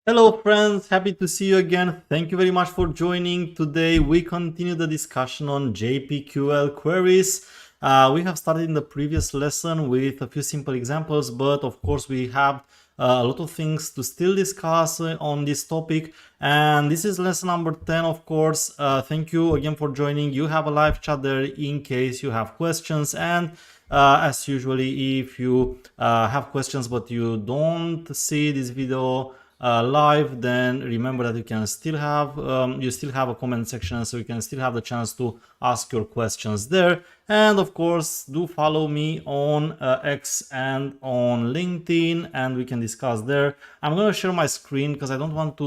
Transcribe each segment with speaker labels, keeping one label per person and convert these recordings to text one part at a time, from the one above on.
Speaker 1: Hello friends, happy to see you again. Thank you very much for joining. Today we continue the discussion on JPQL queries. We have started in the previous lesson with a few simple examples, but of course we have a lot of things to still discuss on this topic. And this is lesson number 10, of course. Thank you again for joining. You have a live chat there in case you have questions. And as usually, if you have questions but you don't see this video live, then remember that you still have a comment section, so you can still have the chance to ask your questions there. And of course, do follow me on X and on LinkedIn, and we can discuss there. I'm going to share my screen because I don't want to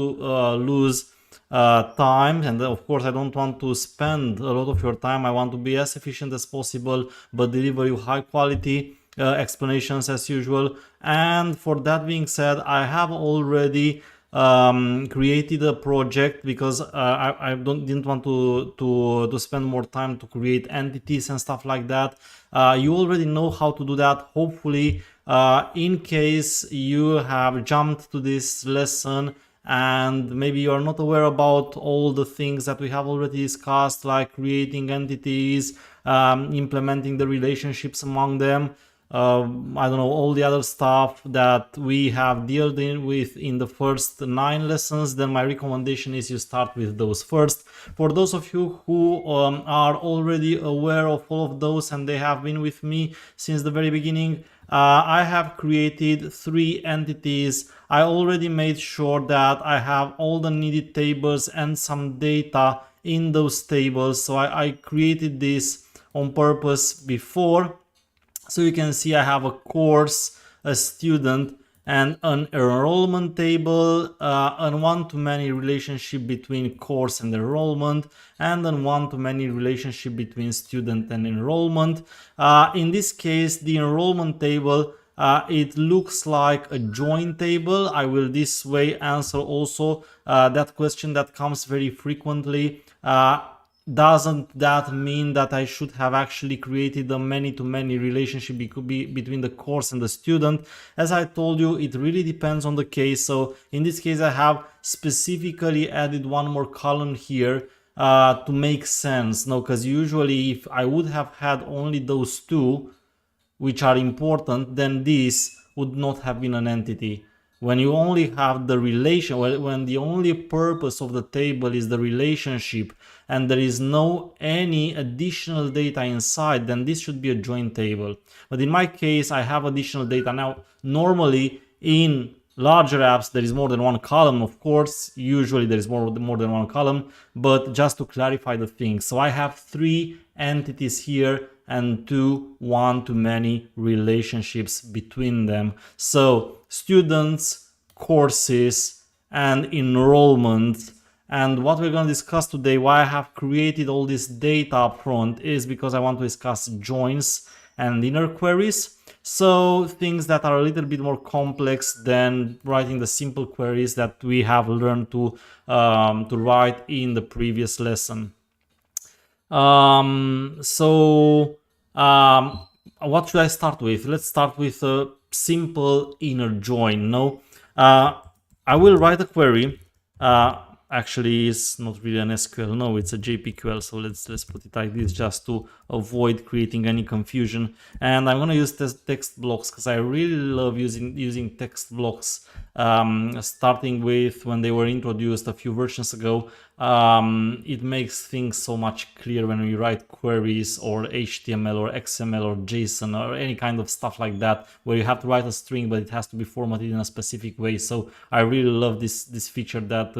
Speaker 1: lose time, and of course I don't want to spend a lot of your time. I want to be as efficient as possible but deliver you high quality explanations as usual. And for that being said, I have already created a project because I didn't want to spend more time to create entities and stuff like that. You already know how to do that, hopefully. In case you have jumped to this lesson and maybe you are not aware about all the things that we have already discussed, like creating entities, implementing the relationships among them, I don't know, all the other stuff that we have dealt with in the first 9 lessons, then my recommendation is you start with those first. For those of you who are already aware of all of those and they have been with me since the very beginning, I have created 3 entities. I already made sure that I have all the needed tables and some data in those tables. So I created this on purpose before. So you can see I have a course, a student, and an enrollment table, a one-to-many relationship between course and enrollment, and a one-to-many relationship between student and enrollment. In this case, the enrollment table, it looks like a join table. I will this way answer also that question that comes very frequently. Doesn't that mean that I should have actually created a many-to-many relationship between the course and the student? As I told you, it really depends on the case. So in this case, I have specifically added one more column here to make sense. No, because usually if I would have had only those 2, which are important, then this would not have been an entity. When you only have the relation, when the only purpose of the table is the relationship and there is no any additional data inside, then this should be a joint table. But in my case, I have additional data. Now, normally in larger apps, there is more than one column, of course. Usually there is more than one column, but just to clarify the thing. So I have 3 entities here and 2 one-to-many relationships between them. So students, courses, and enrollment. And what we're going to discuss today, why I have created all this data up front, is because I want to discuss joins and inner queries. So things that are a little bit more complex than writing the simple queries that we have learned to write in the previous lesson. What should I start with? Let's start with a simple inner join. No, I will write a query. Actually, it's not really an SQL. No, it's a JPQL. So let's put it like this, just to avoid creating any confusion. And I'm gonna use text blocks because I really love using text blocks. Starting with when they were introduced a few versions ago. It makes things so much clearer when we write queries or HTML or XML or JSON or any kind of stuff like that, where you have to write a string but it has to be formatted in a specific way. So I really love this feature that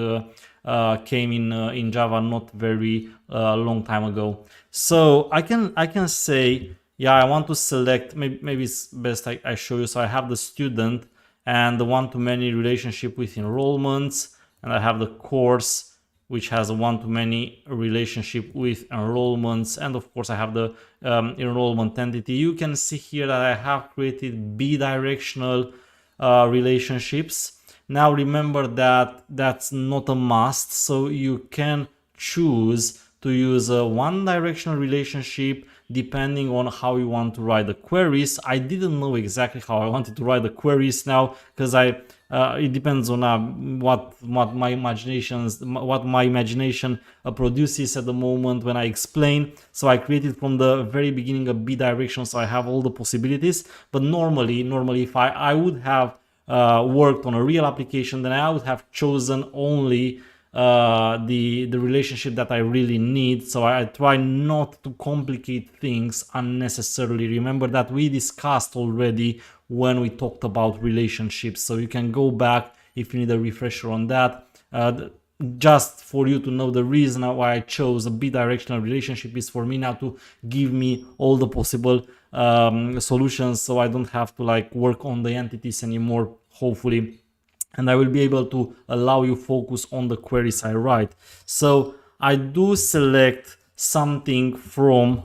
Speaker 1: came in Java not very long time ago. So I can say, yeah, I want to select, maybe it's best I show you. So I have the student and the one-to-many relationship with enrollments, and I have the course, which has a one-to-many relationship with enrollments, and of course I have the enrollment entity. You can see here that I have created bidirectional relationships. Now remember that that's not a must, so you can choose to use a one-directional relationship depending on how you want to write the queries. I didn't know exactly how I wanted to write the queries now, because it depends on what my imagination produces at the moment when I explain. So I created from the very beginning a bidirectional, so I have all the possibilities. But normally if I would have worked on a real application, then I would have chosen only the relationship that I really need. So I try not to complicate things unnecessarily. Remember that we discussed already when we talked about relationships, so you can go back if you need a refresher on that. Just for you to know, the reason why I chose a bidirectional relationship is for me now to give me all the possible solutions, so I don't have to like work on the entities anymore, hopefully, and I will be able to allow you focus on the queries I write. So I do select something from,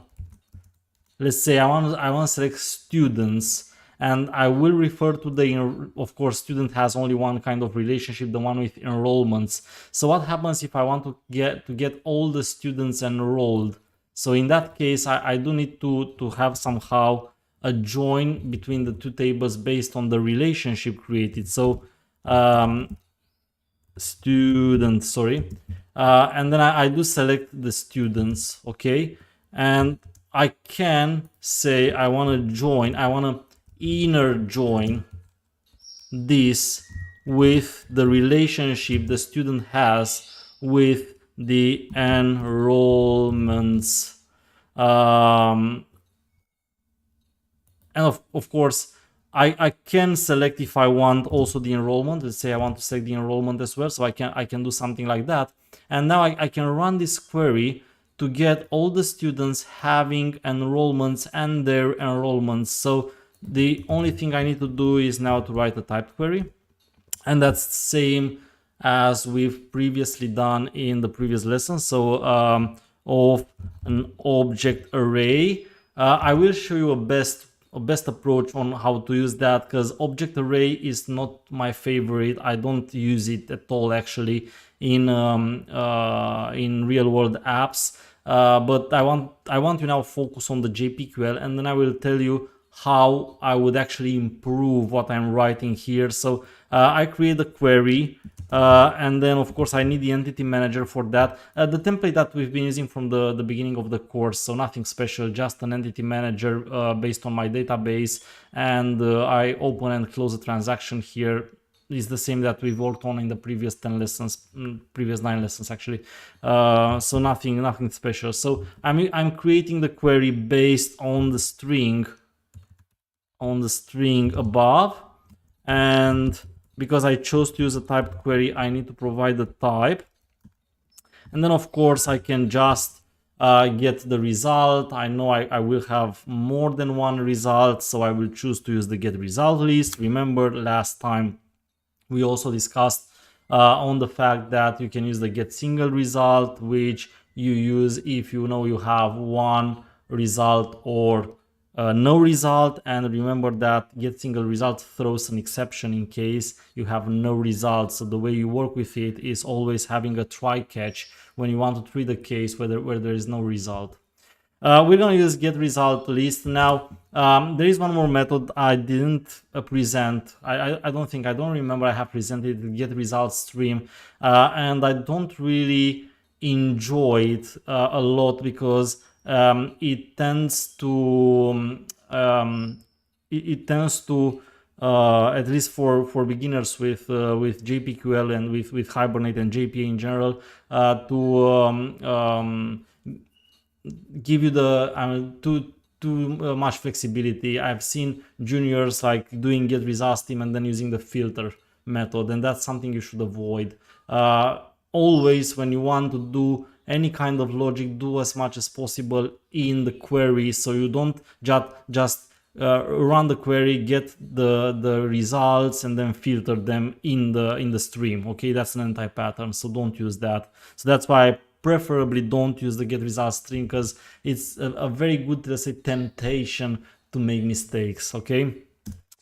Speaker 1: let's say I want to select students, and I will refer to the, of course, student has only one kind of relationship, the one with enrollments. So what happens if I want to get all the students enrolled? So in that case, I do need to have somehow a join between the two tables based on the relationship created. So student, sorry, and then I do select the students, okay, and I can say I want to join, I want to inner join this with the relationship the student has with the enrollments, and of course I can select if I want also the enrollment. Let's say I want to select the enrollment as well, so I can do something like that, and now I can run this query to get all the students having enrollments and their enrollments. So the only thing I need to do is now to write a type query, and that's the same as we've previously done in the previous lesson. So of an object array, I will show you a best approach on how to use that, because object array is not my favorite. I don't use it at all actually in real world apps, but I want to now focus on the JPQL, and then I will tell you how I would actually improve what I'm writing here. So I create a query, and then of course I need the entity manager for that. The template that we've been using from the beginning of the course, so nothing special, just an entity manager based on my database, and I open and close a transaction here. Is the same that we've worked on in the previous 10 lessons, previous 9 lessons actually. So nothing special. So I'm creating the query based on the string above, and because I chose to use a typed query, I need to provide the type, and then of course I can just get the result. I know I will have more than one result, so I will choose to use the get result list. Remember last time we also discussed on the fact that you can use the get single result, which you use if you know you have one result or no result. And remember that get single result throws an exception in case you have no result. So the way you work with it is always having a try catch when you want to treat a case where there is no result. We're going to use get result list. Now there is one more method I didn't present. I don't remember I have presented the get result stream, and I don't really enjoy it a lot, because it tends to at least for beginners with JPQL and with Hibernate and JPA in general, to give you the too much flexibility. I've seen juniors like doing get result stream and then using the filter method, and that's something you should avoid. Always when you want to do any kind of logic, do as much as possible in the query, so you don't just run the query, get the results, and then filter them in the stream. Okay, that's an anti-pattern, so don't use that. So that's why I preferably don't use the get result stream, because it's a very good, let's say, temptation to make mistakes. Okay,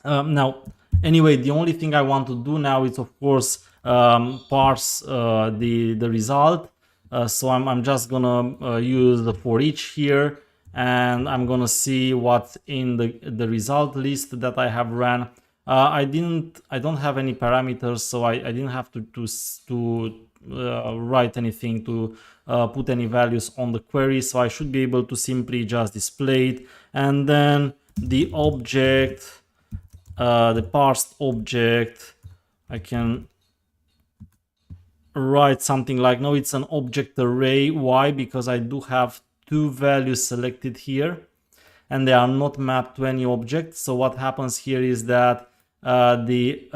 Speaker 1: now anyway, the only thing I want to do now is of course parse the result. So I'm just gonna use the for each here, and I'm gonna see what's in the result list that I have ran. I don't have any parameters, so I didn't have to write anything to put any values on the query, so I should be able to simply just display it. And then the object, the parsed object, I can write something like, no, it's an object array. Why? Because I do have two values selected here and they are not mapped to any object. So what happens here is that the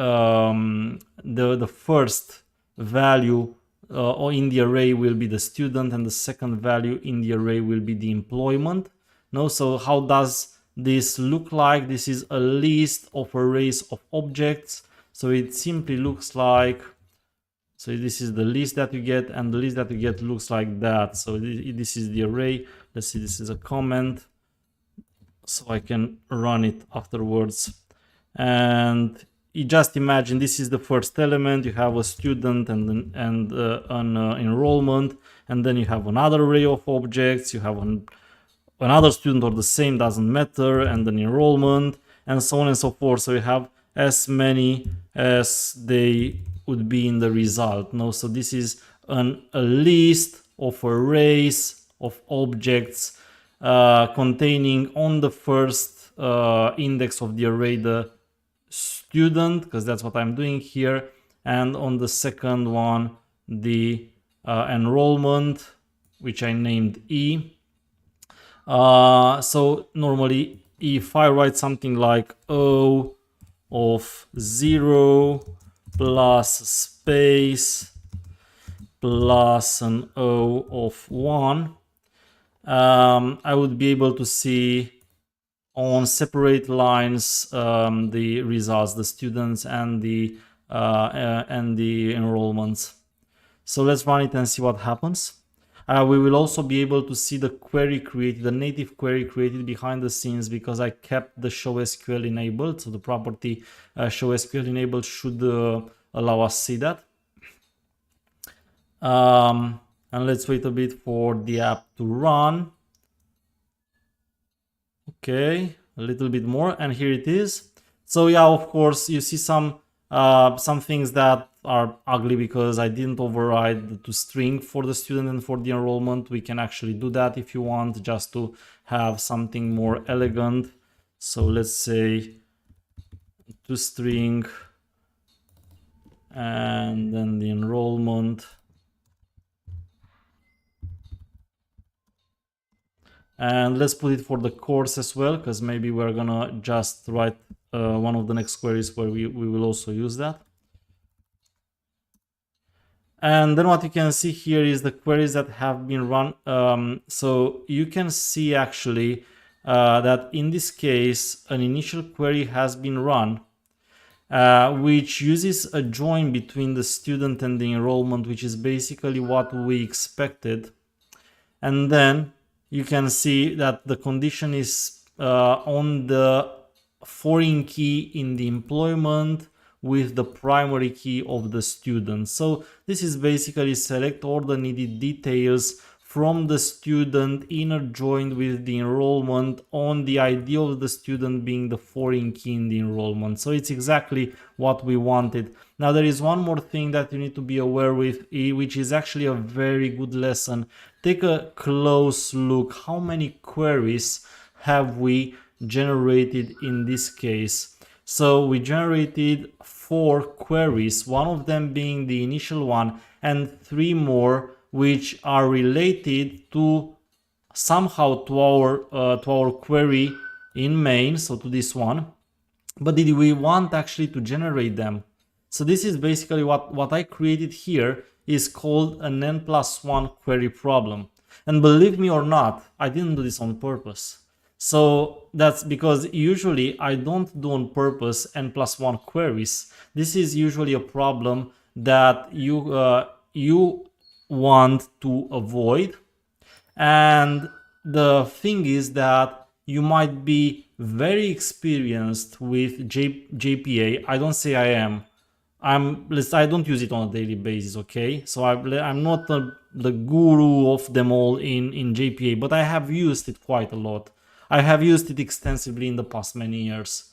Speaker 1: first value in the array will be the student, and the second value in the array will be the employment. No, so how does this look like? This is a list of arrays of objects. So it simply looks like, so this is the list that you get, and the list that you get looks like that. So this is the array. Let's see, this is a comment, so I can run it afterwards. And you just imagine this is the first element. You have a student and an enrollment, and then you have another array of objects. You have another student or the same, doesn't matter, and an enrollment, and so on and so forth. So you have as many as they would be in the result. No, so this is a list of arrays of objects containing on the first index of the array the student, because that's what I'm doing here, and on the second one the enrollment, which I named E. So normally if I write something like O of 0 plus space plus an O of 1, I would be able to see on separate lines the results, the students and the enrollments. So let's run it and see what happens. We will also be able to see the query created, the native query created behind the scenes, because I kept the show SQL enabled. So the property show SQL enabled should allow us to see that. And let's wait a bit for the app to run. Okay, a little bit more, and here it is. So yeah, of course, you see some things that are ugly because I didn't override the toString for the student and for the enrollment. We can actually do that if you want, just to have something more elegant. So let's say toString and then the enrollment. And let's put it for the course as well, because maybe we're gonna just write one of the next queries where we will also use that. And then what you can see here is the queries that have been run. So you can see actually that in this case, an initial query has been run, which uses a join between the student and the enrollment, which is basically what we expected. And then you can see that the condition is on the foreign key in the employment with the primary key of the student. So this is basically select all the needed details from the student inner joined with the enrollment on the ID of the student being the foreign key in the enrollment. So it's exactly what we wanted. Now there is one more thing that you need to be aware with, which is actually a very good lesson. Take a close look. How many queries have we generated in this case? So we generated 4 queries, one of them being the initial one, and 3 more which are related to somehow to our query in main, so to this one. But did we want actually to generate them? So this is basically what I created here is called an n+1 query problem. And believe me or not, I didn't do this on purpose. So that's because usually I don't do on purpose n+1 queries. This is usually a problem that you want to avoid. And the thing is that you might be very experienced with JPA. I don't say I am. I don't use it on a daily basis, okay? So I'm not the guru of them all in JPA, but I have used it quite a lot. I have used it extensively in the past many years.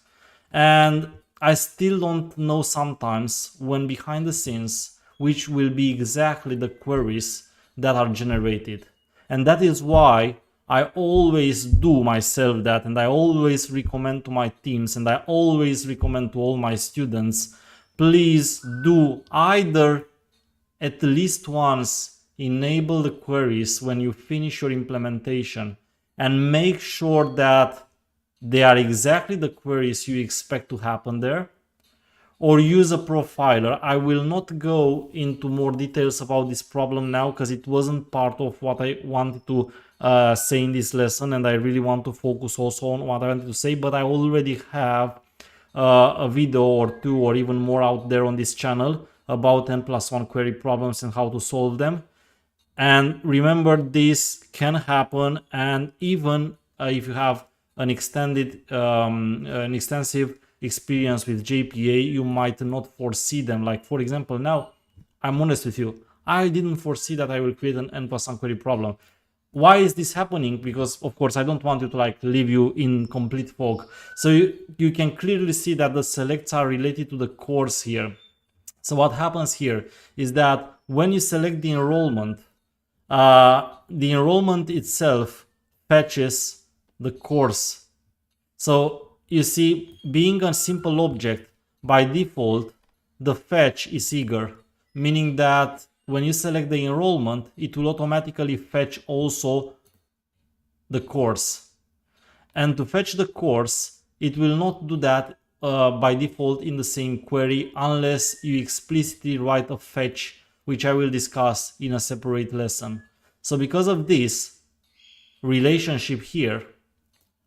Speaker 1: And I still don't know sometimes when behind the scenes which will be exactly the queries that are generated. And that is why I always do myself that, and I always recommend to my teams, and I always recommend to all my students, please do either at least once enable the queries when you finish your implementation and make sure that they are exactly the queries you expect to happen there, or use a profiler. I will not go into more details about this problem now because it wasn't part of what I wanted to say in this lesson, and I really want to focus also on what I wanted to say, but I already have a video or two or even more out there on this channel about n+1 query problems and how to solve them. And remember, this can happen, and even if you have an extensive experience with JPA, you might not foresee them. Like, for example, now I'm honest with you, I didn't foresee that I will create an n+1 query problem. Why is this happening? Because of course I don't want you to like leave you in complete fog. So you can clearly see that the selects are related to the course here. So what happens here is that when you select the enrollment itself fetches the course. So you see, being a simple object, by default, the fetch is eager, meaning that when you select the enrollment, it will automatically fetch also the course. And to fetch the course, it will not do that by default in the same query unless you explicitly write a fetch, which I will discuss in a separate lesson. So because of this relationship here,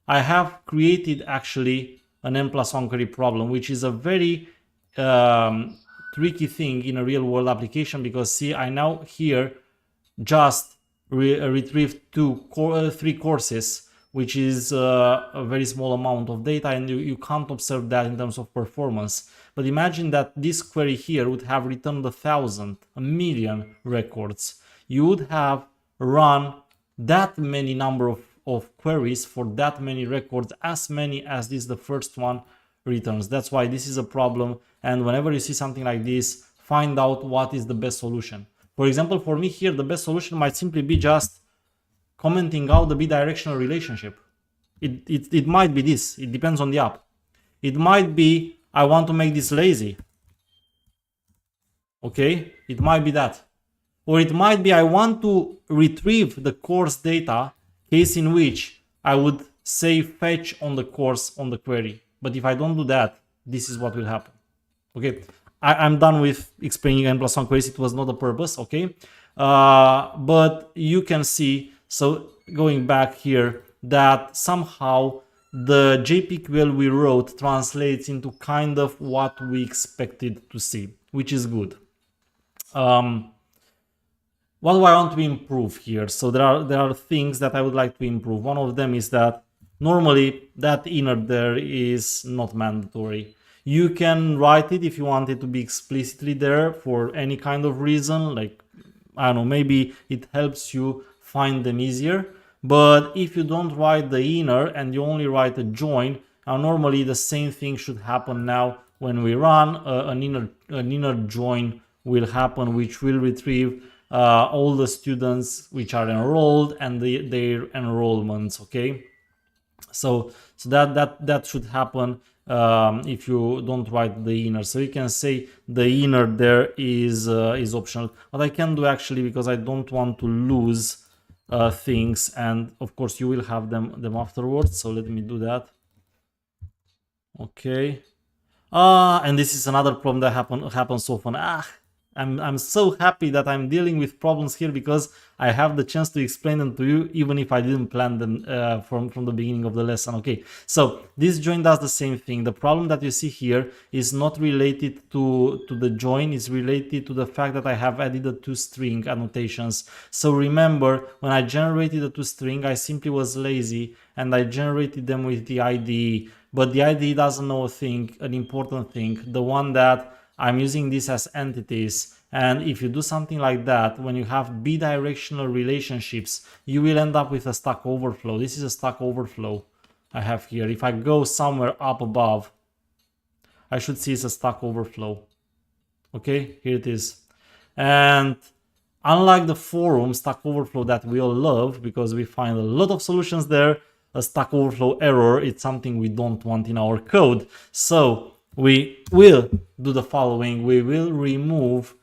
Speaker 1: I have created actually an n+1 query problem, which is a very tricky thing in a real world application, because see, I now here just retrieved three courses, which is a very small amount of data, and you can't observe that in terms of performance. But imagine that this query here would have returned 1,000, 1,000,000 records. You would have run that many number of queries for that many records, as many as this the first one returns. That's why this is a problem, and whenever you see something like this, find out what is the best solution. For example, for me here, the best solution might simply be just commenting out the bidirectional relationship. It might be this, it depends on the app. It might be, I want to make this lazy. Okay, it might be that. Or it might be, I want to retrieve the course data, case in which I would say fetch on the course on the query. But if I don't do that, this is what will happen. Okay, I'm done with explaining n+1 queries. It was not a purpose, okay? But you can see, so going back here, that somehow the JPQL we wrote translates into kind of what we expected to see, which is good. What do I want to improve here? So there are things that I would like to improve. One of them is that normally that inner there is not mandatory. You can write it if you want it to be explicitly there for any kind of reason, like, I don't know, maybe it helps you find them easier. But if you don't write the inner and you only write a join, normally the same thing should happen now when we run. An inner join will happen, which will retrieve all the students which are enrolled and their enrollments. Okay, so that should happen if you don't write the inner. So you can say the inner there is optional. What I can do actually, because I don't want to lose things, and of course you will have them afterwards, so let me do that. Okay, and this is another problem that happens often. I'm so happy that I'm dealing with problems here, because I have the chance to explain them to you, even if I didn't plan them from the beginning of the lesson. Okay, so this join does the same thing. The problem that you see here is not related to the join, it's related to the fact that I have added the toString annotations. So remember, when I generated the toString, I simply was lazy and I generated them with the IDE. But the IDE doesn't know a thing, an important thing, the one that I'm using this as entities, And if you do something like that, when you have bidirectional relationships, you will end up with a Stack Overflow. This is a Stack Overflow I have here. If I go somewhere up above, I should see it's a Stack Overflow. Okay, here it is. And unlike the forum Stack Overflow that we all love because we find a lot of solutions there, a Stack Overflow error, it's something we don't want in our code. So we will do the following. We will remove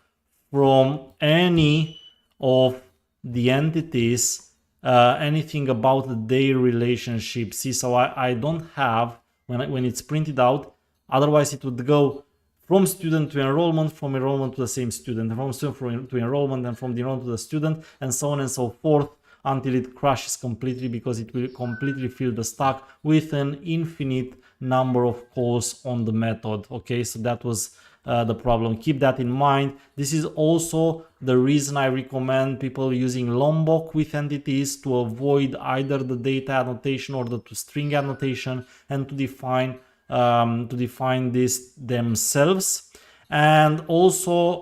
Speaker 1: from any of the entities anything about their relationship. See, so I don't have, when it's printed out, otherwise it would go from student to enrollment, from enrollment to the same student, from student to enrollment, and from the enrollment to the student, and so on and so forth, until it crashes completely, because it will completely fill the stack with an infinite number of calls on the method. Okay, so that was the problem. Keep that in mind. This is also the reason I recommend people using Lombok with entities, to avoid either the data annotation or the string annotation, and to define this themselves. And also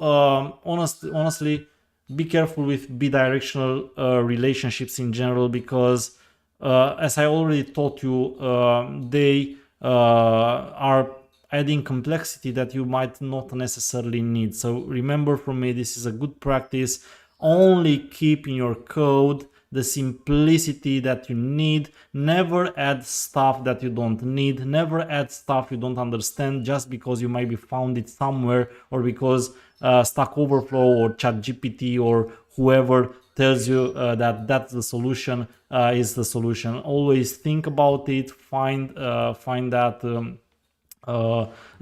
Speaker 1: honestly, be careful with bidirectional relationships in general, because as I already taught you, they are adding complexity that you might not necessarily need. So remember, from me, this is a good practice. Only keep in your code the simplicity that you need. Never add stuff that you don't need. Never add stuff you don't understand just because you maybe found it somewhere, or because Stack Overflow or ChatGPT or whoever tells you that that's the solution is the solution. Always think about it. Find that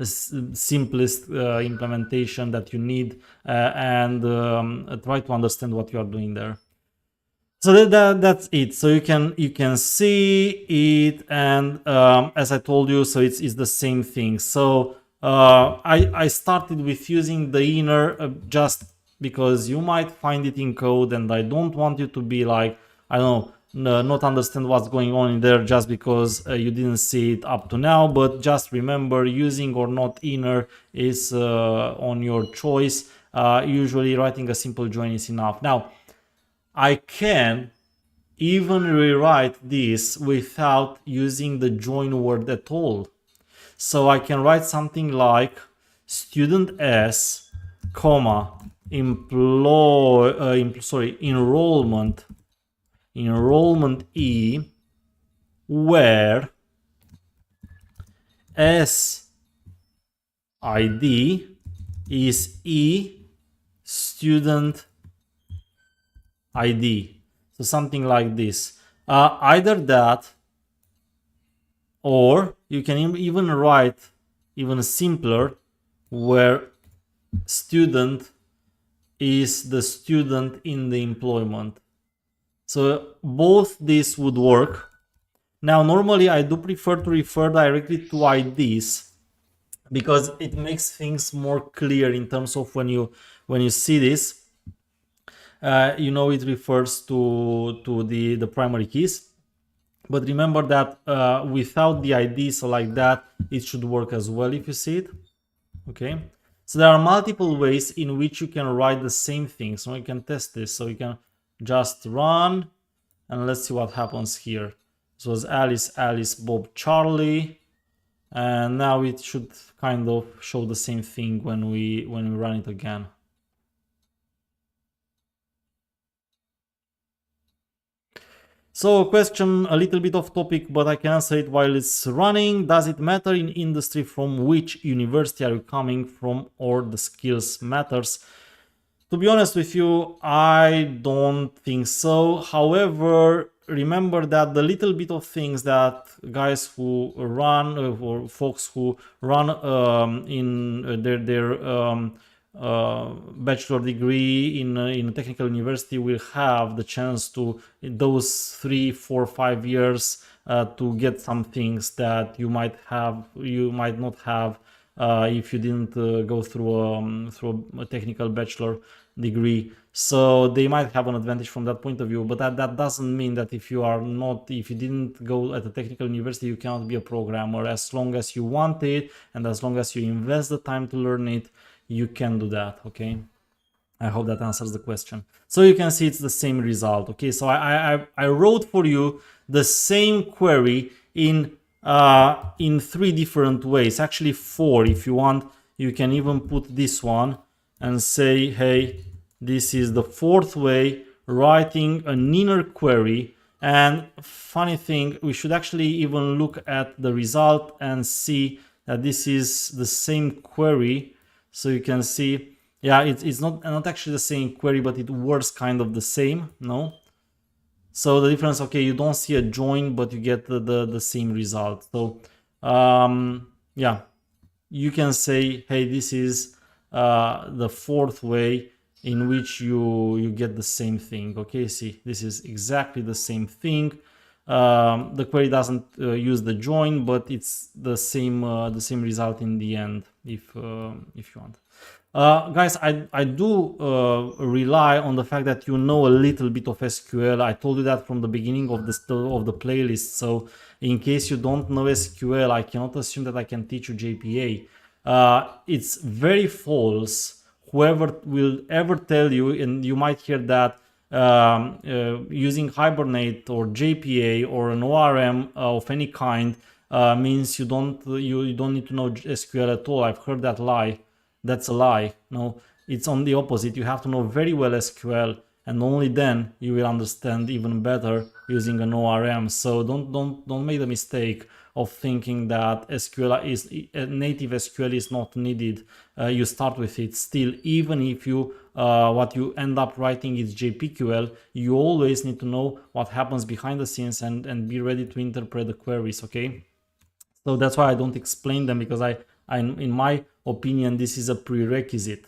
Speaker 1: simplest implementation that you need, and try to understand what you are doing there. So that's it. So you can see it, and as I told you, so it's the same thing. So I started with using the inner just because you might find it in code, and I don't want you to be like, I don't know, not understand what's going on in there just because you didn't see it up to now. But just remember, using or not inner is on your choice. Usually writing a simple join is enough. Now, I can even rewrite this without using the join word at all. So I can write something like student s, comma, enrollment e, where s id is e student ID. So something like this. Either that, or you can even write even simpler, where student is the student in the employment. So both this would work. Now, normally I do prefer to refer directly to IDs, because it makes things more clear in terms of when you see this. You know, it refers to the primary keys. But remember that without the ID, so like that, it should work as well if you see it. Okay, so there are multiple ways in which you can write the same thing. So you can test this. So you can just run, and let's see what happens here. So it's Alice, Bob, Charlie, and now it should kind of show the same thing when we run it again. So question a little bit off topic, but I can answer it while it's running. Does it matter in industry from which university are you coming from, or the skills matters? To be honest with you, I don't think so. However, remember that the little bit of things that guys who run, or folks who run in their bachelor degree in a technical university will have the chance to, in those 3, 4, 5 years, to get some things that you might not have if you didn't go through a technical bachelor degree. So they might have an advantage from that point of view, but that doesn't mean that if you didn't go at a technical university, you cannot be a programmer. As long as you want it, and as long as you invest the time to learn it, you can do that. Okay. I hope that answers the question. So you can see it's the same result. Okay, so I wrote for you the same query in 3 different ways, actually 4 if you want. You can even put this one and say, hey, this is the 4th way writing an inner query. And funny thing, we should actually even look at the result and see that this is the same query. So you can see, yeah, it's not actually the same query, but it works kind of the same, no? So the difference, okay, you don't see a join, but you get the same result. So yeah, you can say, hey, this is the 4th way in which you get the same thing. Okay, see, this is exactly the same thing. The query doesn't use the join, but it's the same result in the end, if you want. Guys, I do rely on the fact that you know a little bit of SQL. I told you that from the beginning of the playlist. So in case you don't know SQL, I cannot assume that I can teach you JPA. It's very false. Whoever will ever tell you, and you might hear that using Hibernate or JPA or an ORM of any kind means you don't need to know SQL at all. I've heard that lie. That's a lie. No, it's on the opposite. You have to know very well SQL, and only then you will understand even better using an ORM. So don't make the mistake of thinking that SQL is native SQL is not needed. You start with it still, even if you what you end up writing is JPQL. You always need to know what happens behind the scenes and be ready to interpret the queries. Okay, so that's why I don't explain them, because I in my opinion, this is a prerequisite.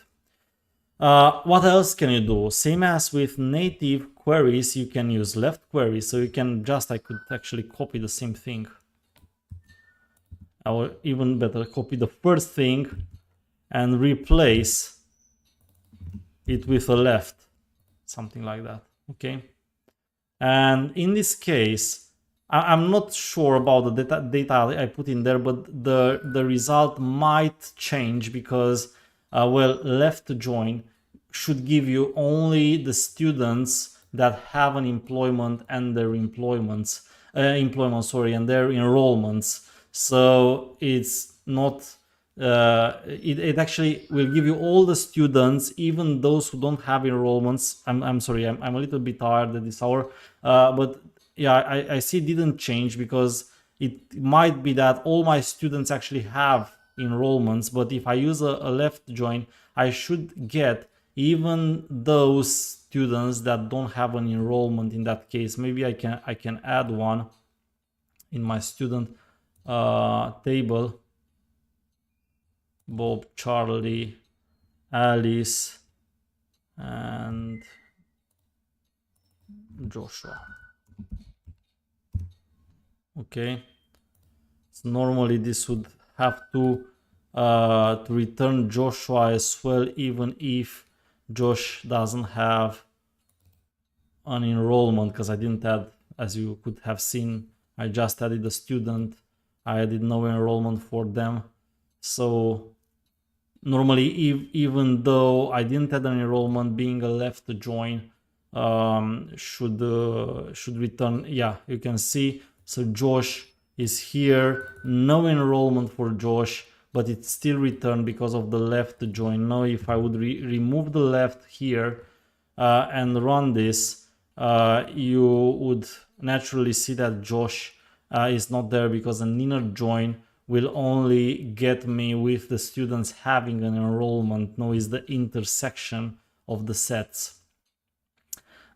Speaker 1: What else can you do? Same as with native queries, you can use left query. So you can just, I could actually copy the same thing. Or even better, copy the first thing and replace it with a left. Something like that, okay? And in this case, I'm not sure about the data I put in there, but the result might change because, well, left join should give you only the students that have an employment and their and their enrollments. So it's not, it actually will give you all the students, even those who don't have enrollments. I'm sorry, I'm a little bit tired at this hour, but yeah, I see it didn't change because it might be that all my students actually have enrollments, but if I use a left join, I should get even those students that don't have an enrollment. In that case, maybe I can add one in my student table. Bob, Charlie, Alice, and Joshua. Okay, so normally this would have to return Joshua as well, even if Josh doesn't have an enrollment, because I didn't add, as you could have seen, I just added a student. I added no enrollment for them. So normally, even though I didn't add an enrollment, being a left join should return. Yeah, you can see. So Josh is here, no enrollment for Josh, but it still returned because of the left join. Now if I would remove the left here and run this, you would naturally see that Josh is not there, because an inner join will only get me with the students having an enrollment. Now is the intersection of the sets,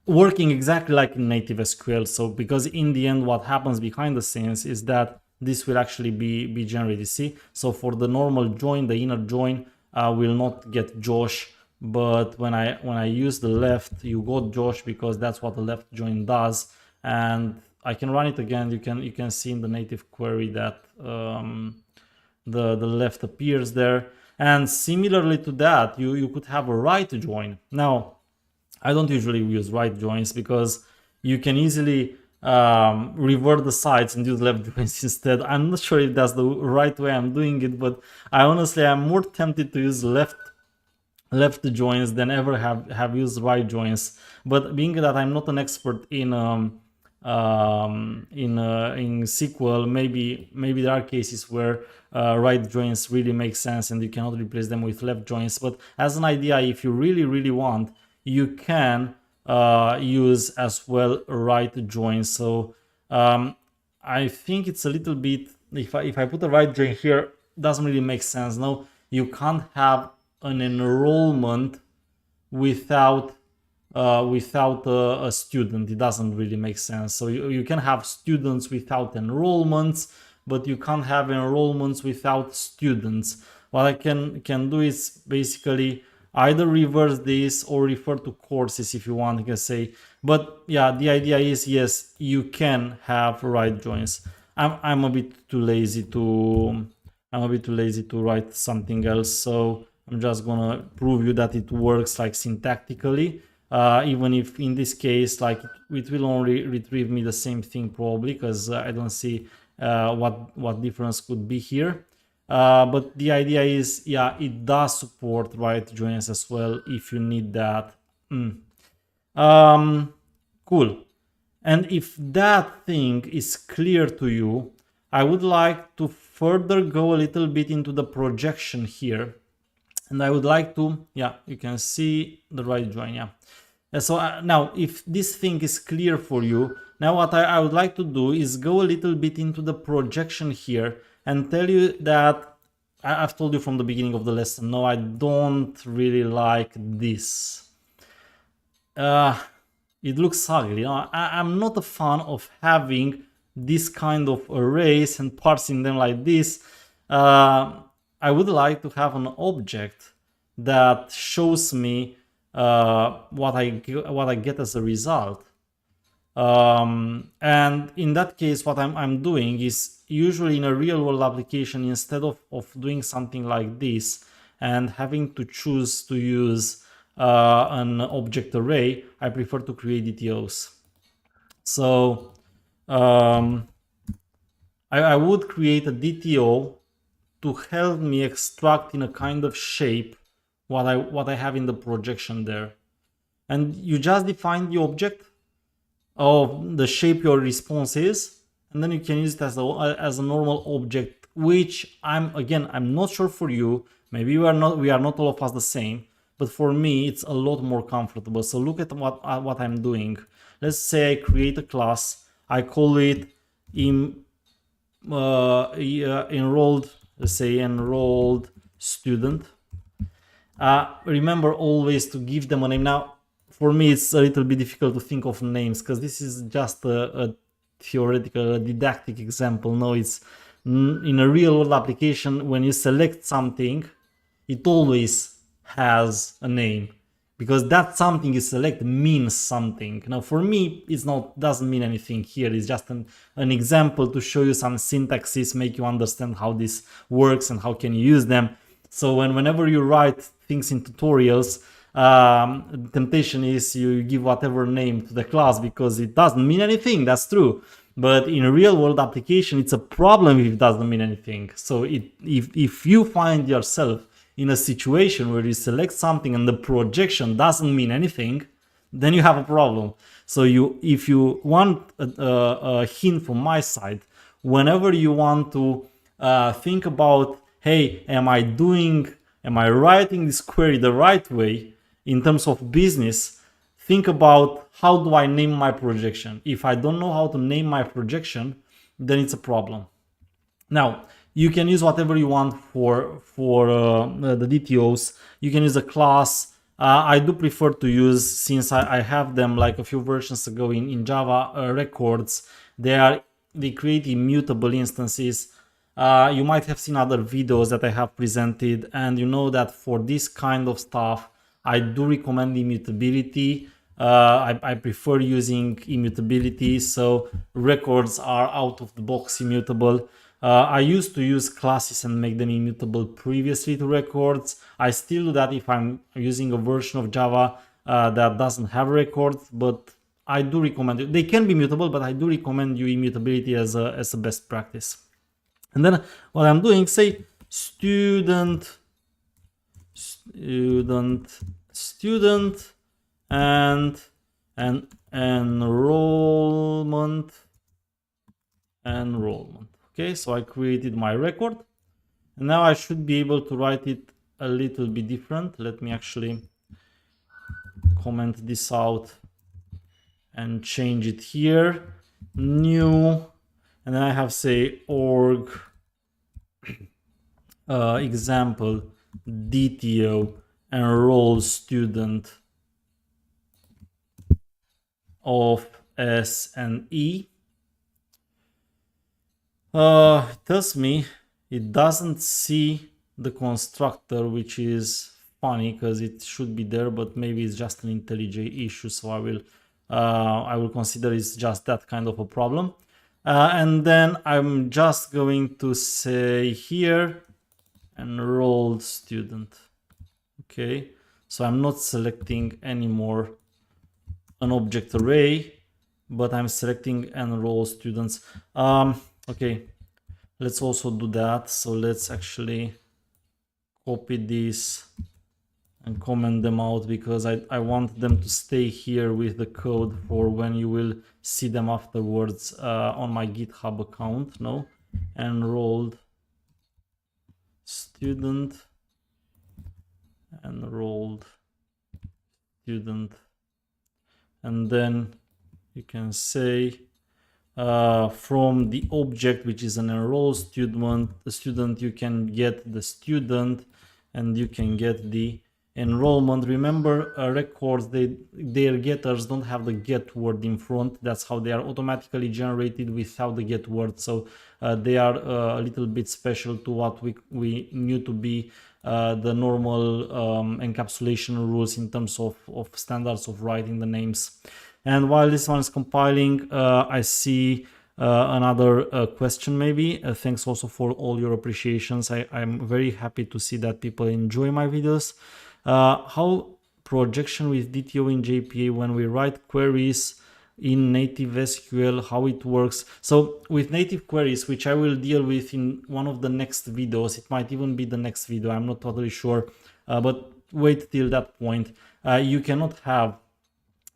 Speaker 1: working exactly like in native SQL. So because in the end what happens behind the scenes is that this will actually be generated. See, so for the normal join, the inner join will not get Josh, but when I use the left, you got Josh, because that's what the left join does. And I can run it again. You can see in the native query that the left appears there. And similarly to that, you could have a right join. Now I don't usually use right joins because you can easily revert the sides and use left joins instead. I'm not sure if that's the right way I'm doing it, but I honestly am more tempted to use left left joins than ever have used right joins. But being that I'm not an expert in SQL, maybe there are cases where right joins really make sense and you cannot replace them with left joins. But as an idea, if you really want, you can use as well right joins. So I think it's a little bit, if I put a right join here, doesn't really make sense. No, you can't have an enrollment without a student. It doesn't really make sense. So you can have students without enrollments, but you can't have enrollments without students. What I can do is basically either reverse this or refer to courses if you want, you can say. But yeah, the idea is, yes, you can have right joins. I'm a bit too lazy to write something else, so I'm just gonna prove you that it works like syntactically, even if in this case like it will only retrieve me the same thing probably, because I don't see what difference could be here. But the idea is, yeah, it does support right joins as well if you need that. Cool. And if that thing is clear to you, I would like to further go a little bit into the projection here. And I would like to, yeah, you can see the right join, yeah. And so now, if this thing is clear for you, now what I would like to do is go a little bit into the projection here and tell you that I've told you from the beginning of the lesson, no, I don't really like this. It looks ugly. I'm not a fan of having this kind of arrays and parsing them like this. I would like to have an object that shows me what I get as a result. And in that case, what I'm doing is, usually in a real world application, instead of doing something like this and having to choose to use an object array, I prefer to create DTOs. So I would create a DTO to help me extract in a kind of shape what I have in the projection there. And you just define the object of the shape your response is, and then you can use it as a normal object, which I'm not sure for you, maybe we are not all of us the same, but for me it's a lot more comfortable. So look at what I'm doing. Let's say I create a class, I call it enrolled, let's say enrolled student. Remember always to give them a name. Now for me it's a little bit difficult to think of names because this is just a theoretical, a didactic example. No, it's in a real world application, when you select something, it always has a name, because that something you select means something. Now for me it's doesn't mean anything here. It's just an example to show you some syntaxes, make you understand how this works and how can you use them. So whenever you write things in tutorials, the temptation is you give whatever name to the class because it doesn't mean anything. That's true. But in a real world application, it's a problem if it doesn't mean anything. So if you find yourself in a situation where you select something and the projection doesn't mean anything, then you have a problem. So if you want a hint from my side, whenever you want to think about, hey, am I writing this query the right way in terms of business, think about, how do I name my projection? If I don't know how to name my projection, then it's a problem. Now, you can use whatever you want for the DTOs. You can use a class. I do prefer to use, since I have them like a few versions ago in Java, records. They create immutable instances. You might have seen other videos that I have presented, and you know that for this kind of stuff, I do recommend immutability. I prefer using immutability, so records are out of the box immutable. I used to use classes and make them immutable previously to records. I still do that if I'm using a version of Java that doesn't have records, but I do recommend it. They can be mutable, but I do recommend you immutability as a best practice. And then what I'm doing, say student, student and enrollment. Okay, so I created my record. And now I should be able to write it a little bit different. Let me actually comment this out and change it here. New, and then I have say org example DTO enroll student of S and E. It tells me it doesn't see the constructor, which is funny because it should be there, but maybe it's just an IntelliJ issue. So I will consider it's just that kind of a problem. And then I'm just going to say here enrolled student. Okay, so I'm not selecting anymore an object array, but I'm selecting enroll students. Okay, let's also do that. So let's actually copy this and comment them out, because I want them to stay here with the code for when you will see them afterwards on my GitHub account. No, enrolled student, enrolled student, and then you can say from the object, which is an enrolled student, you can get the student and you can get the enrollment. Remember, records, their getters don't have the get word in front. That's how they are automatically generated without the get word. So they are a little bit special to what we knew to be the normal encapsulation rules in terms of standards of writing the names. And while this one is compiling, I see another question maybe. Thanks also for all your appreciations. I'm very happy to see that people enjoy my videos. How projection with DTO in JPA when we write queries in native SQL, how it works. So with native queries, which I will deal with in one of the next videos, it might even be the next video, I'm not totally sure, but wait till that point. You cannot have,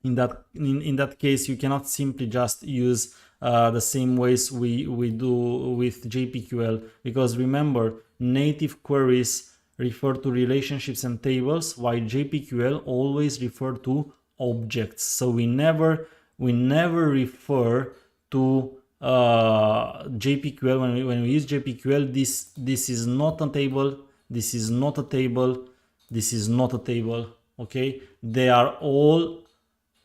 Speaker 1: in that case, you cannot simply just use the same ways we do with JPQL, because remember, native queries refer to relationships and tables, while JPQL always refer to objects. So we never refer to JPQL when we use JPQL. This is not a table, this is not a table, this is not a table. Okay, they are all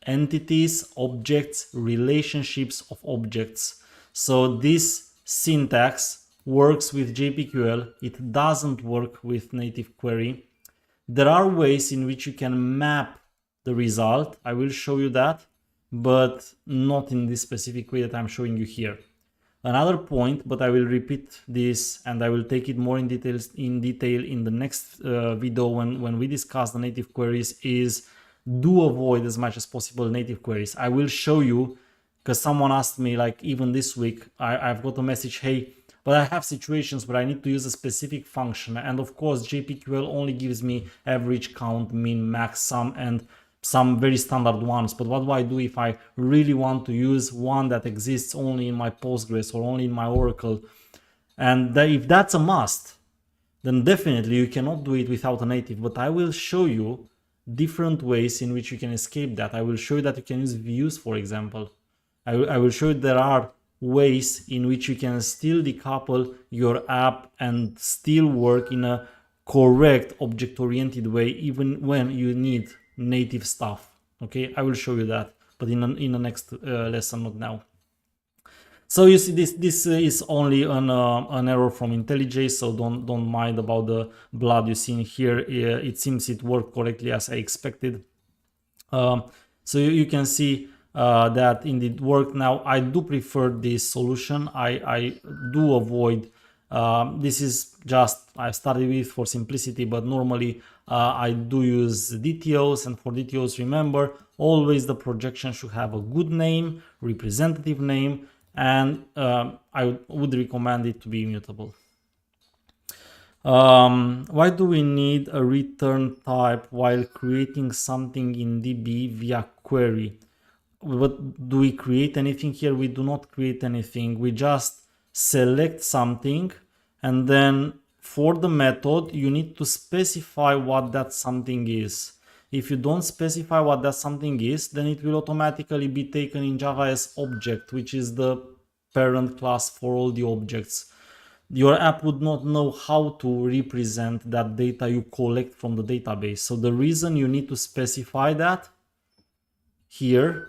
Speaker 1: entities, objects, relationships of objects. So this syntax works with JPQL. It doesn't work with native query. There are ways in which you can map the result. I will show you that, but not in this specific way that I'm showing you here. Another point, but I will repeat this and I will take it more in detail in the next video when we discuss the native queries, is do avoid as much as possible native queries. I will show you, because someone asked me, like even this week, I've got a message, hey, but I have situations where I need to use a specific function, and of course JPQL only gives me average, count, min, max, sum, and some very standard ones. But what do I do if I really want to use one that exists only in my Postgres or only in my Oracle? And if that's a must, then definitely you cannot do it without a native. But I will show you different ways in which you can escape that. I will show you that you can use views, for example. I will show you there are ways in which you can still decouple your app and still work in a correct object-oriented way, even when you need native stuff. Okay, I will show you that, but in the next lesson, not now. So you see, this is only an error from IntelliJ, so don't mind about the blood you see in here. It seems it worked correctly as I expected. So you can see that indeed worked. Now I do prefer this solution. I do avoid this is just I started with for simplicity, but normally I do use DTOs, and for DTOs, remember, always the projection should have a good name, representative name, and I would recommend it to be immutable. Why do we need a return type while creating something in DB via query? What do we create anything here? We do not create anything. We just select something, and then for the method you need to specify what that something is. If you don't specify what that something is, then it will automatically be taken in Java as object, which is the parent class for all the objects. Your app would not know how to represent that data you collect from the database. So the reason you need to specify that here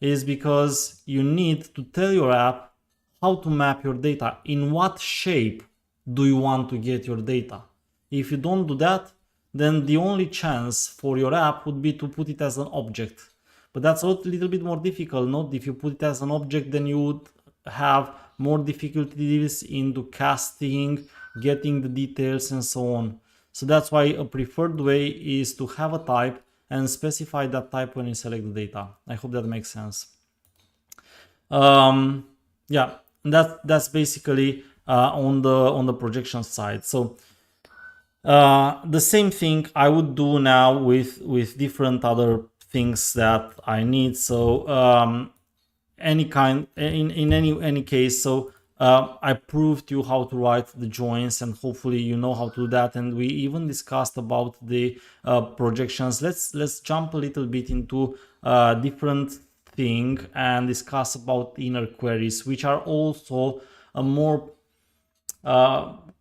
Speaker 1: is because you need to tell your app how to map your data. In what shape do you want to get your data? If you don't do that, then the only chance for your app would be to put it as an object. But that's a little bit more difficult, not? If you put it as an object, then you would have more difficulties into casting, getting the details and so on. So that's why a preferred way is to have a type and specify that type when you select the data. I hope that makes sense. Yeah, that's basically on the projection side. So the same thing I would do now with different other things that I need. So any case, so I proved you how to write the joins, and hopefully you know how to do that. And we even discussed about the projections. Let's jump a little bit into different thing and discuss about inner queries, which are also a more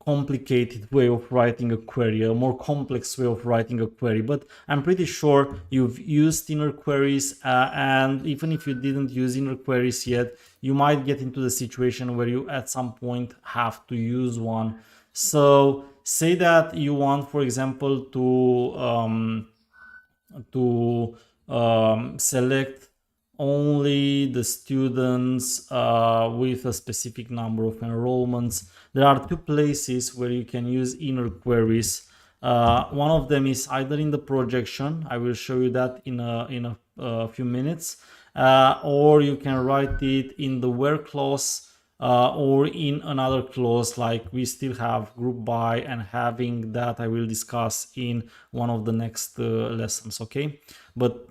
Speaker 1: complicated way of writing a query, a more complex way of writing a query. But I'm pretty sure you've used inner queries, and even if you didn't use inner queries yet, you might get into the situation where you at some point have to use one. So say that you want, for example, to select only the students with a specific number of enrollments. There are two places where you can use inner queries. One of them is either in the projection. I will show you that in a few minutes, or you can write it in the where clause, or in another clause, like we still have group by and having, that I will discuss in one of the next lessons. Okay, but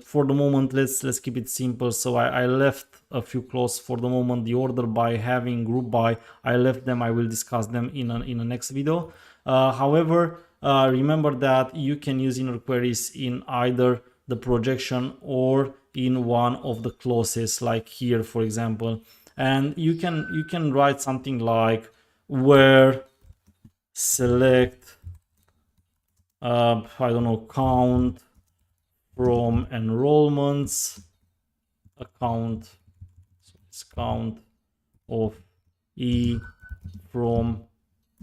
Speaker 1: for the moment let's keep it simple. So I left a few clauses for the moment. The order by, having, group by, I left them. I will discuss them in a next video. However, remember that you can use inner queries in either the projection or in one of the clauses, like here for example. And you can write something like where select I don't know, count from enrollments, account, so it's count of E from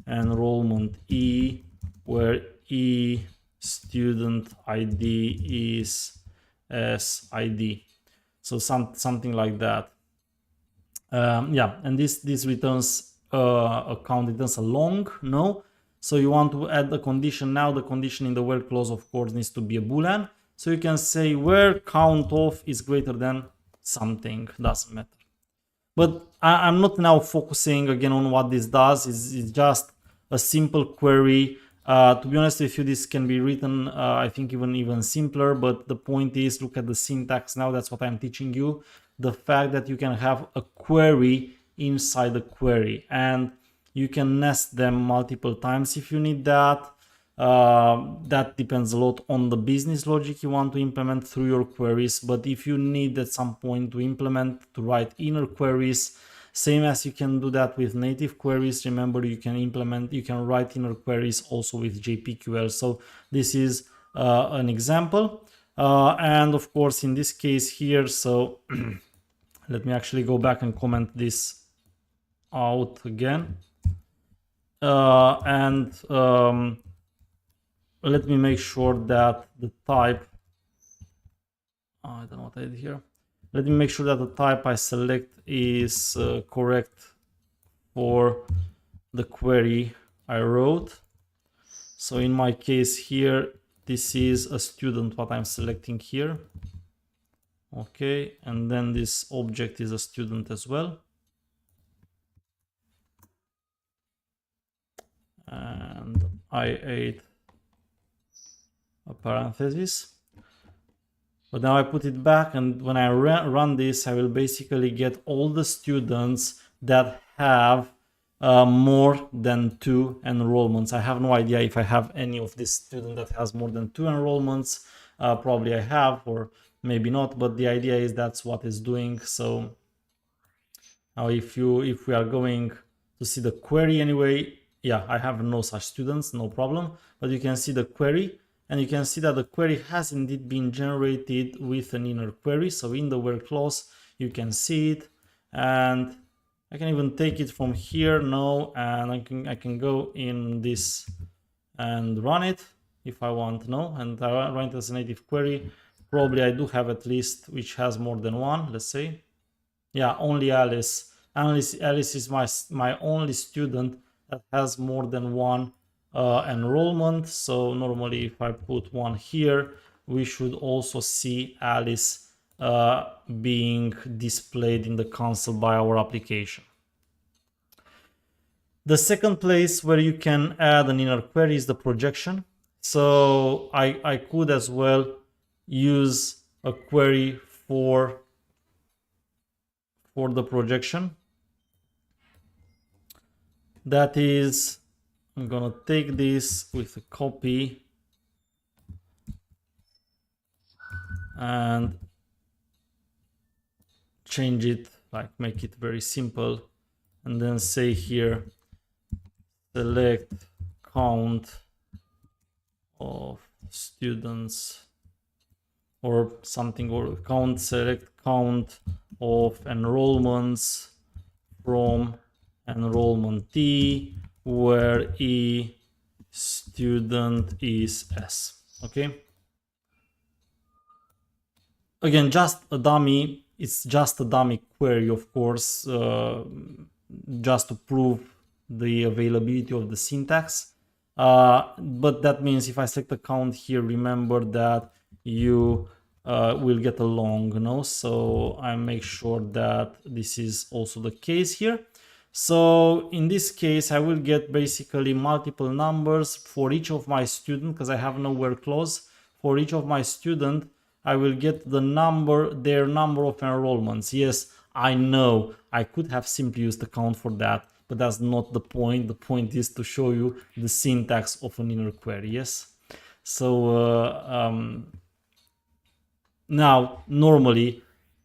Speaker 1: enrollment E, where E student ID is as ID. So something like that. Yeah, and this returns a count, returns a long, no? So you want to add a condition. Now the condition in the where clause, of course, needs to be a boolean. So you can say where count of is greater than something, doesn't matter. But I'm not now focusing again on what this does. It's just a simple query. To be honest with you, this can be written, I think, even simpler. But the point is, look at the syntax now. That's what I'm teaching you. The fact that you can have a query inside a query, and you can nest them multiple times if you need that. That depends a lot on the business logic you want to implement through your queries. But if you need at some point to write inner queries, same as you can do that with native queries, remember you can write inner queries also with JPQL. So this is an example. And of course, in this case here, so let me actually go back and comment this out again. Let me make sure that the type, I don't know what I did here. Let me make sure that the type I select is correct for the query I wrote. So in my case here, this is a student, what I'm selecting here. Okay, and then this object is a student as well. and I8 a parenthesis. But now I put it back, and when I run this, I will basically get all the students that have more than 2 enrollments. I have no idea if I have any of this student that has more than 2 enrollments. Probably I have, or maybe not, but the idea is that's what it's doing. So now if we are going to see the query anyway, yeah, I have no such students, no problem. But you can see the query, and you can see that the query has indeed been generated with an inner query. So in the where clause, you can see it, and I can even take it from here now, and I can go in this and run it if I want, no, and I run it as a native query. Probably I do have at least which has more than one, let's say. Yeah, only Alice. Alice is my only student that has more than one enrollment. So normally if I put one here, we should also see Alice being displayed in the console by our application. The second place where you can add an inner query is the projection. So I could as well use a query for the projection. That is, I'm gonna take this with a copy and change it, like make it very simple, and then say here select count of students or something, or select count of enrollments from enrollment T, where E student is S. Okay, again, just a dummy. It's just a dummy query, of course, just to prove the availability of the syntax. But that means if I select a count here, remember that you will get a long, no? So I make sure that this is also the case here. So in this case, I will get basically multiple numbers for each of my student, because I have no where clause. For each of my student, I will get the number, their number of enrollments. Yes, I know I could have simply used the count for that, but that's not the point. The point is to show you the syntax of an inner query. Yes. So now normally,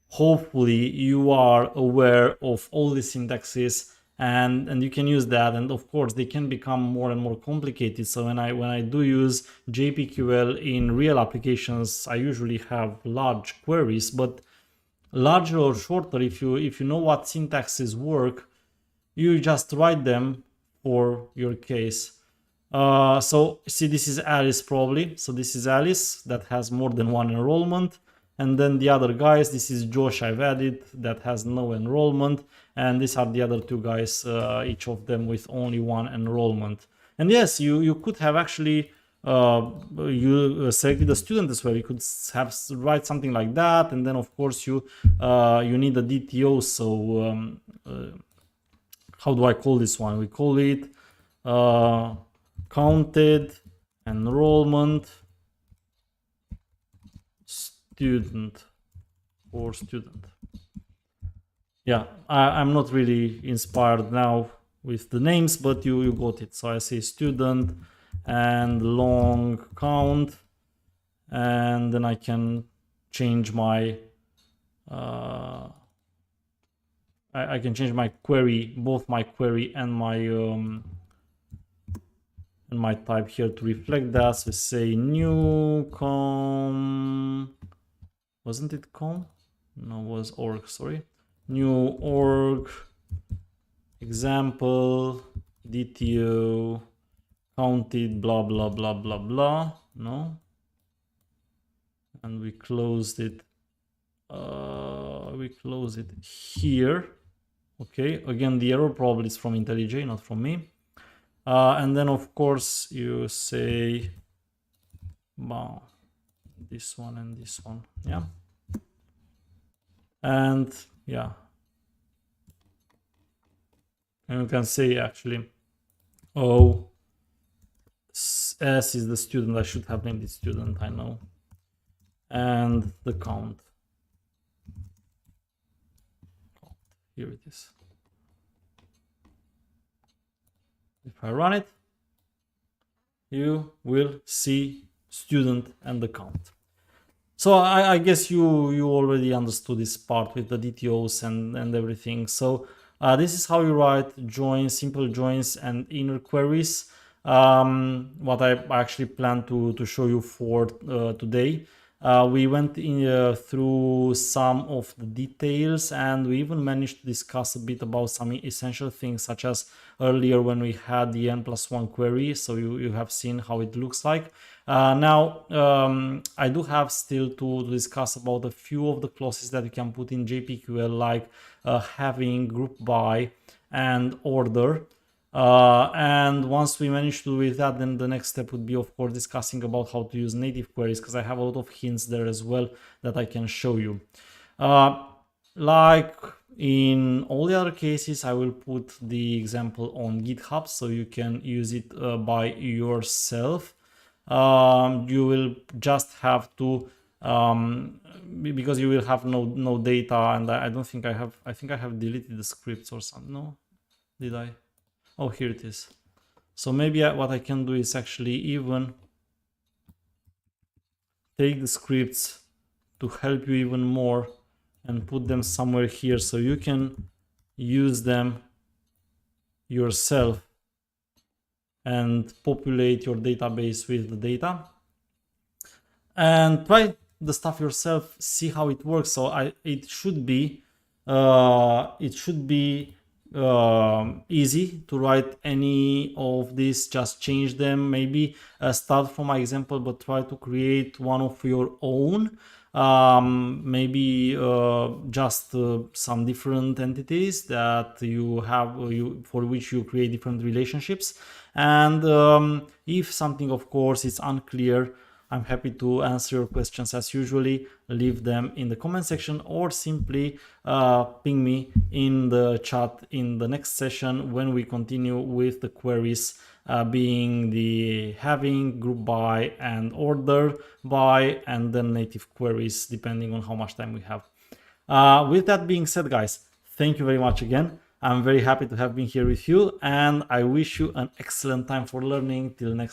Speaker 1: hopefully you are aware of all the syntaxes, and you can use that. And of course they can become more and more complicated. So when I do use JPQL in real applications, I usually have large queries, but larger or shorter, if you know what syntaxes work, you just write them for your case. So see, this is Alice probably. So this is Alice that has more than one enrollment. And then the other guys, this is Josh I've added that has no enrollment. And these are the other two guys, each of them with only one enrollment. And yes, you could have actually you selected a student as well. You could have write something like that. And then of course you need a DTO. So how do I call this one? We call it counted enrollment student or student. Yeah, I'm not really inspired now with the names, but you got it. So I say student and long count, and then I can change my I can change my query, both my query and my type here to reflect that. So say new com, wasn't it com? No, it was org, sorry. New org example DTO counted blah blah blah blah blah. No, and we closed it. We close it here. Okay, again the error probably is from IntelliJ, not from me. And then of course you say this one and this one, yeah. And yeah, and you can say actually S is the student. I should have named it student, I know. And the count. Here it is. If I run it, you will see student and the count. So I guess you already understood this part with the DTOs and everything. So this is how you write joins, simple joins and inner queries. What I actually plan to show you for today. We went through some of the details, and we even managed to discuss a bit about some essential things, such as earlier when we had the n+1 query. So you have seen how it looks like. Now, I do have still to discuss about a few of the clauses that you can put in JPQL, like having, group by, and order. And once we manage to do with that, then the next step would be, of course, discussing about how to use native queries, because I have a lot of hints there as well that I can show you. Like in all the other cases, I will put the example on GitHub so you can use it by yourself. You will just have to because you will have no data, and I don't think I have. I think I have deleted the scripts or something. No, did I? Oh, here it is. So maybe what I can do is actually even take the scripts to help you even more and put them somewhere here so you can use them yourself and populate your database with the data. And try the stuff yourself, see how it works. So it should be easy to write any of these. Just change them, maybe start from my example, but try to create one of your own. Maybe just some different entities that you have for which you create different relationships. And if something, of course, is unclear, I'm happy to answer your questions as usually. Leave them in the comment section or simply ping me in the chat in the next session when we continue with the queries, being the having, group by, and order by, and then native queries, depending on how much time we have. With that being said, guys, thank you very much again. I'm very happy to have been here with you, and I wish you an excellent time for learning. Till next